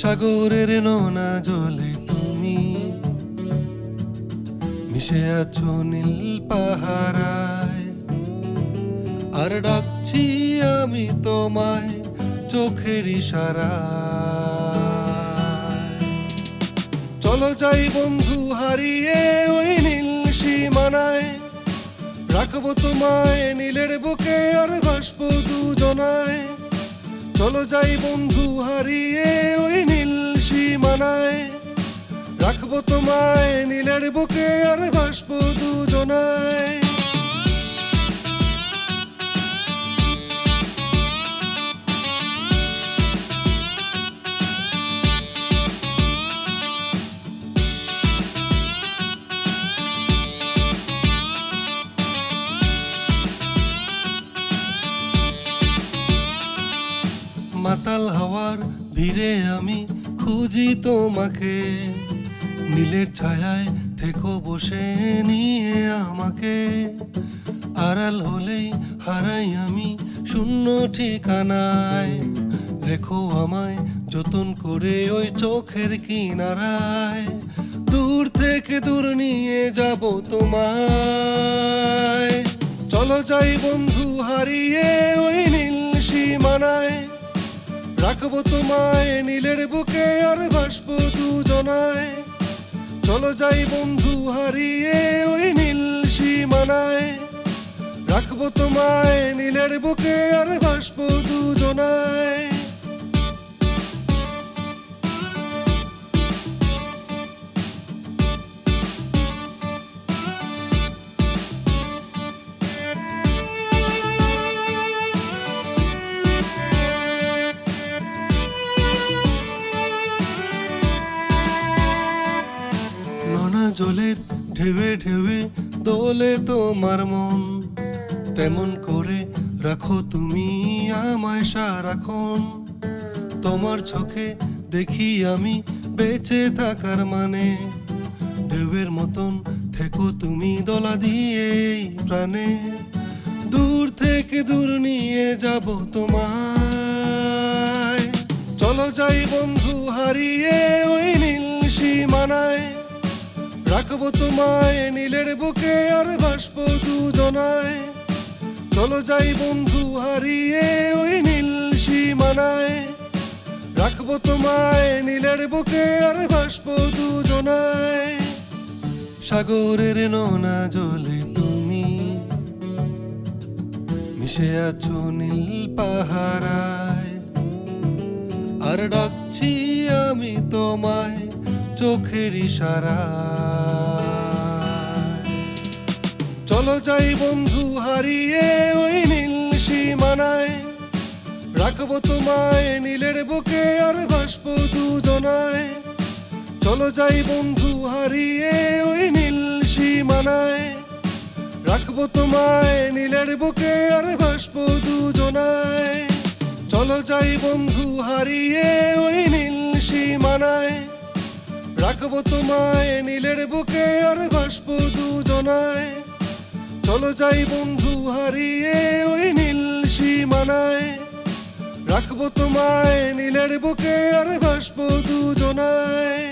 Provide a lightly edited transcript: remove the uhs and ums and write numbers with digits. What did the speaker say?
সাগরের নোনা জলে তুমি মিশে আছো নীল পাহারায়, আর ডাকছি আমি তোমায় চোখের ইশারায়। চলো যাই বন্ধু হারিয়ে ওই নীল সীমানায়, রাখবো তোমায় নীলের বুকে আর ভাসবো দুজনায়। চলো যাই বন্ধু হারিয়ে ওই নীল সীমানায়, রাখবো তোমায় নীলের বুকে আর ভাসবো দুজনায়। মাতাল হাওয়ার ভিড়ে আমি খুঁজি তোমাকে, নীলের ছায়ায় থেকো বসে নিয়ে আমাকে। আড়াল হলেই হারাই আমি শূন্য ঠিকানায়, রেখো আমায় যতন করে ওই চোখের কিনারায়। দূর থেকে দূর নিয়ে যাব তোমায়। চলো যাই বন্ধু হারিয়ে ওই নীল সীমানায়, রাখবো তোমায় নীলের বুকে আর ভাসবো দুজনায়। চলো যাই বন্ধু হারিয়ে ওই নীল সীমানায়, রাখবো তোমায় নীলের বুকে আর ভাসবো দুজনায়। জলের ঢেউে ঢেউে দোলে তোমার মন, তেমন করে রাখো তুমি আমায় সারাক্ষণ। তোমার চোখে দেখি আমি বেঁচে থাকার মানে, ঢেউয়ের মতন থেকো তুমি দোলা দিয়ে প্রাণে। দূর থেকে দূর নিয়ে যাব তোমায়। চলো যাই বন্ধু হারিয়ে ওই নীল সীমানায়, রাখবো তোমায় নীলের বুকে আর ভাসবো দুজনায়। চলো যাই বন্ধু হারিয়ে ওই নীল সীমানায়, রাখবো তোমায় নীলের বুকে আর ভাসবো দুজনায়। সাগরের নোনা জলে তুমি মিশে আছো নীল পাহারায়, আর ডাকছি আমি তোমায় চোখের ইশারায়। চলো যাই বন্ধু হারিয়ে ওই নীল সীমানায়, রাখবো তোমায় নীলের বুকে আর ভাসবো দুজনায়। চলো যাই বন্ধু হারিয়ে ওই নীল সীমানায়, রাখবো তোমায় নীলের বুকে আর ভাসবো দুজনায়। চলো যাই বন্ধু হারিয়ে ওই নীল সীমানায়, রাখবো তোমায় নীলের বুকে আর ভাসবো দুজনায়। চলো যাই বন্ধু হারিয়ে ওই নীল সীমানায়, রাখবো তোমায় নীলের বুকে আর ভাসবো দুজনায়।